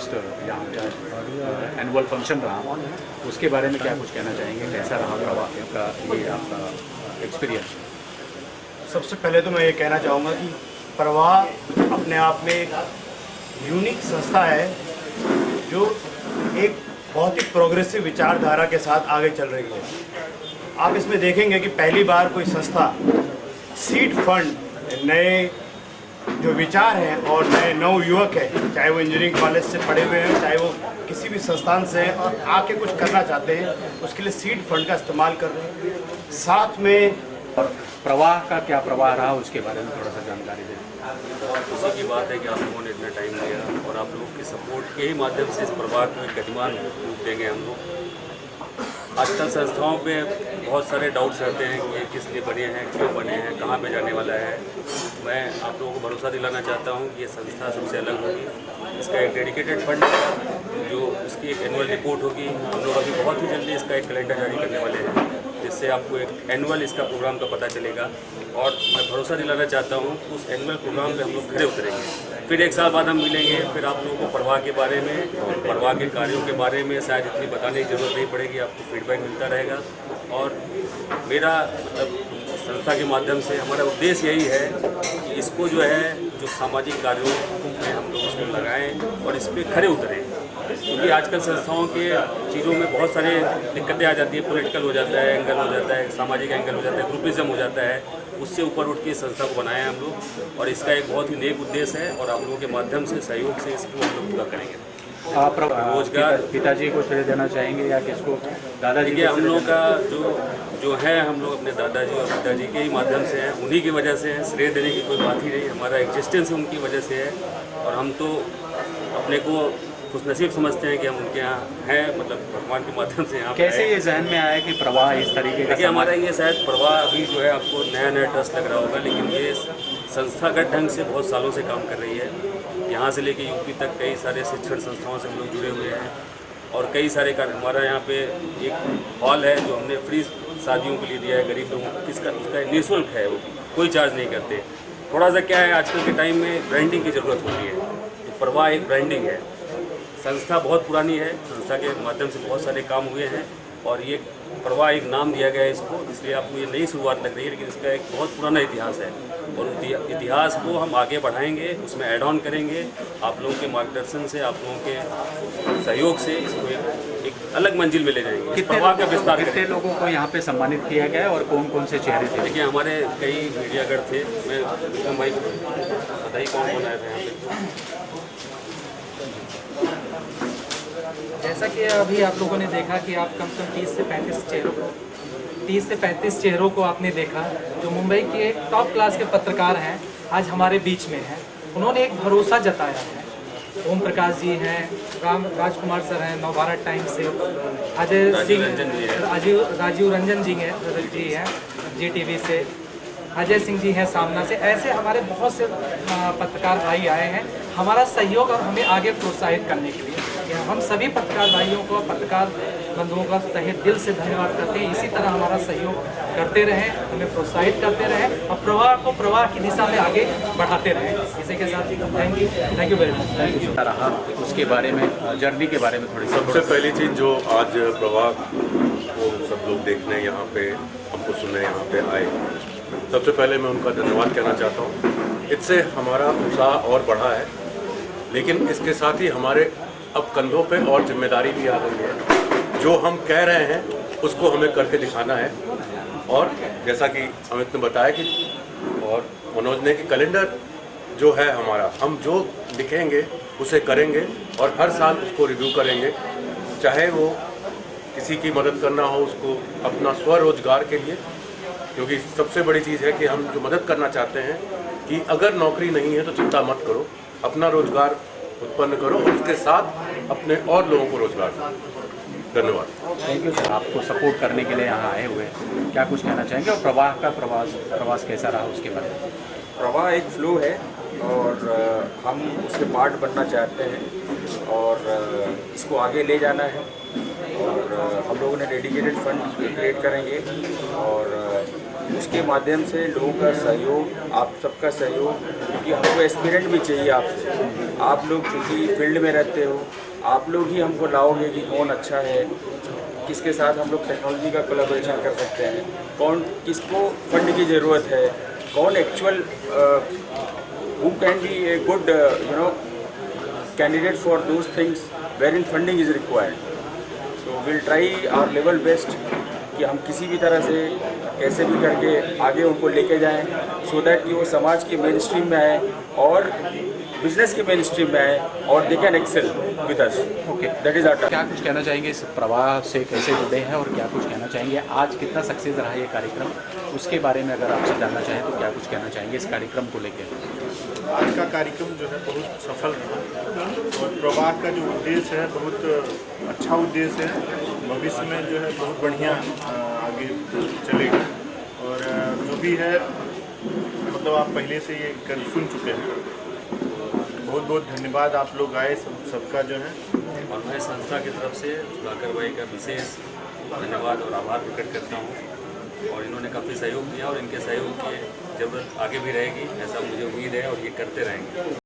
First यहाँ पे annual function रहा, उसके बारे में क्या कुछ कहना चाहेंगे? कैसा रहा प्रवाह का, ये आपका एक्सपीरियंस? सबसे पहले तो मैं ये कहना चाहूँगा कि प्रवाह अपने आप में एक यूनिक संस्था है जो एक बहुत ही प्रोग्रेसिव विचारधारा के साथ आगे चल रही है। आप इसमें देखेंगे कि पहली बार कोई संस्था सीड फंड नए जो विचार हैं और नए नवयुवक हैं, चाहे वो इंजीनियरिंग कॉलेज से पढ़े हुए हैं, चाहे वो किसी भी संस्थान से हैं और आके कुछ करना चाहते हैं, उसके लिए सीड फंड का इस्तेमाल कर रहे हैं। साथ में और प्रवाह का क्या प्रवाह रहा, उसके बारे में थोड़ा सा जानकारी दें। बहुत खुशी की बात है कि आप लोगों ने इतना टाइम दिया और आप लोगों की सपोर्ट के ही माध्यम से इस प्रवाह को एक गतिमान रूप देंगे हम लोग। आजकल संस्थाओं पे बहुत सारे डाउट्स रहते हैं कि ये किस लिए बने हैं, क्यों बने हैं, कहाँ पे जाने वाला है। मैं आप लोगों को भरोसा दिलाना चाहता हूँ कि ये संस्था सबसे अलग होगी। इसका एक डेडिकेटेड फंड जो इसकी एक एनुअल रिपोर्ट होगी। हम लोग अभी बहुत ही जल्दी इसका एक कैलेंडर जारी करने वाले हैं, जिससे आपको एक एनुअल इसका प्रोग्राम का पता चलेगा। और मैं भरोसा दिलाना चाहता हूँ उस एनुअल प्रोग्राम पे हम लोग खड़े उतरेंगे। फिर एक साल बाद हम मिलेंगे, फिर आप लोगों को प्रवाह के बारे में, प्रवाह के कार्यों के बारे में शायद इतनी बताने की ज़रूरत नहीं पड़ेगी, आपको फीडबैक मिलता रहेगा। और मेरा मतलब संस्था के माध्यम से हमारा उद्देश्य यही है कि इसको जो है जो सामाजिक कार्यों में हम लोग उसको लगाएं और इस पर खड़े उतरें। क्योंकि आजकल संस्थाओं के चीज़ों में बहुत सारे दिक्कतें आ जाती है, पॉलिटिकल हो जाता है, एंगल हो जाता है, सामाजिक एंगल हो जाता है, ग्रुपिज्म हो जाता है। उससे ऊपर उठ के इस संस्था को बनाया हम लोग और इसका एक बहुत ही नेक उद्देश्य है और आप लोगों के माध्यम से, सहयोग से इसको हम लोग पूरा करेंगे। आप रोजगार पिताजी को श्रेय देना चाहेंगे या किसको? दादाजी देखिए, हम लोग का जो है, हम लोग अपने दादाजी और पिताजी के ही माध्यम से हैं, उन्हीं की वजह से हैं। श्रेय देने की कोई बात ही नहीं, हमारा एग्जिस्टेंस उनकी वजह से है और हम तो अपने को खुश नसीब समझते हैं कि हम उनके यहाँ हैं, मतलब भगवान के माध्यम से यहाँ। कैसे ये जहन में आया कि प्रवाह इस तरीके का? देखिए, हमारा ये शायद प्रवाह अभी जो है आपको नया नया ट्रस्ट लग रहा होगा, लेकिन ये संस्थागत ढंग से बहुत सालों से काम कर रही है। यहाँ से लेके यूपी तक कई सारे शिक्षण संस्थाओं से हम लोग जुड़े हुए हैं और कई सारे कार्य। हमारा यहाँ पे एक हॉल है जो हमने फ्री शादियों के लिए दिया है गरीब लोगों को, उसका निःशुल्क है, वो कोई चार्ज नहीं करते। थोड़ा सा क्या है, आजकल के टाइम में ब्रांडिंग की ज़रूरत होती है, तो प्रवाह एक ब्रांडिंग है। संस्था बहुत पुरानी है, संस्था के माध्यम से बहुत सारे काम हुए हैं और ये प्रवाह एक नाम दिया गया है इसको, इसलिए आपको ये नई शुरुआत लग रही है, लेकिन इसका एक बहुत पुराना इतिहास है और इतिहास को हम आगे बढ़ाएंगे, उसमें ऐड ऑन करेंगे। आप लोगों के मार्गदर्शन से, आप लोगों के सहयोग से इसको एक अलग मंजिल में ले जाएंगे। प्रवाह का विस्तार। कितने लोगों को यहाँ पे सम्मानित किया गया है और कौन कौन से चेहरे थे? देखिए, हमारे कई मीडियागढ़ थे। मैं भाई बताइए कौन कौन आए थे यहाँ पे? जैसा कि अभी आप लोगों ने देखा कि आप कम से कम 30 से 35 चेहरों को आपने देखा जो मुंबई के एक टॉप क्लास के पत्रकार हैं, आज हमारे बीच में हैं। उन्होंने एक भरोसा जताया है। ओम प्रकाश जी हैं, राजकुमार सर हैं नवभारत टाइम्स से, अजय सिंह, राजीव रंजन जी हैं GTV से, अजय सिंह जी हैं सामना से। ऐसे हमारे बहुत से पत्रकार भाई आए हैं हमारा सहयोग और हमें आगे प्रोत्साहित करने के लिए। हम सभी पत्रकार भाइयों को, पत्रकार बंधुओं का तहे दिल से धन्यवाद करते हैं। इसी तरह हमारा सहयोग करते रहें, हमें प्रोत्साहित करते रहें और प्रवाह को प्रवाह की दिशा में आगे बढ़ाते रहें। इसी के साथ थैंक यू वेरी मच। रहा उसके बारे में, जर्नी के बारे में थोड़ी। सबसे पहली चीज़ जो आज प्रवाह को सब लोग देखने यहाँ पे, हमको सुनने यहाँ पे आए, सबसे पहले मैं उनका धन्यवाद कहना चाहता हूँ। इससे हमारा उत्साह और बढ़ा है, लेकिन इसके साथ ही हमारे अब कंधों पे और जिम्मेदारी भी आ गई है। जो हम कह रहे हैं उसको हमें करके दिखाना है और जैसा कि अमित ने बताया कि और मनोज ने कि कैलेंडर जो है हमारा, हम जो लिखेंगे उसे करेंगे और हर साल उसको रिव्यू करेंगे। चाहे वो किसी की मदद करना हो, उसको अपना स्वरोजगार के लिए, क्योंकि सबसे बड़ी चीज़ है कि हम जो मदद करना चाहते हैं कि अगर नौकरी नहीं है तो चिंता मत करो, अपना रोजगार उत्पन्न करो और उसके साथ अपने और लोगों को रोजगार दो। धन्यवाद। थैंक यू सर, आपको सपोर्ट करने के लिए यहाँ आए हुए हैं, क्या कुछ कहना चाहेंगे? और प्रवाह का प्रवास कैसा रहा उसके बारे में? प्रवाह एक फ्लो है और हम उसके पार्ट बनना चाहते हैं और इसको आगे ले जाना है और हम लोगों ने डेडिकेटेड फंड क्रिएट करेंगे और उसके माध्यम से लोगों का सहयोग, आप सबका सहयोग, क्योंकि हमको एक्सपीरियंस भी चाहिए आपसे। आप लोग चूँकि फील्ड में रहते हो, आप लोग ही हमको लाओगे कि कौन अच्छा है, किसके साथ हम लोग टेक्नोलॉजी का कोलैबोरेशन कर सकते हैं, कौन किसको फंड की ज़रूरत है, कौन actual who can be a good candidate for those things wherein funding is required. So we'll try our level best कि हम किसी भी तरह से कैसे भी करके आगे उनको लेके जाएं, so that कि वो समाज के मेन स्ट्रीम में आए और बिजनेस के मेन स्ट्रीम में आए और they can excel with us. Okay, that is our. क्या कुछ कहना चाहेंगे इस प्रवाह से कैसे जुड़े हैं और क्या कुछ कहना चाहेंगे, आज कितना सक्सेस रहा ये कार्यक्रम, उसके बारे में अगर आपसे जानना चाहें तो क्या कुछ कहना चाहेंगे इस कार्यक्रम को लेकर? आज का कार्यक्रम जो है बहुत सफल रहा और प्रवाह का जो उद्देश्य है बहुत अच्छा उद्देश्य है। भविष्य में जो है बहुत बढ़िया आगे चलेगा और जो भी है मतलब आप पहले से ये सुन चुके हैं। बहुत बहुत धन्यवाद, आप लोग आए सबका जो है। और मैं संस्था की तरफ से सुधाकर भाई का विशेष धन्यवाद और आभार प्रकट करता हूँ और इन्होंने काफ़ी सहयोग दिया और इनके सहयोग की ज़रूरत आगे भी रहेगी, ऐसा मुझे उम्मीद है और ये करते रहेंगे।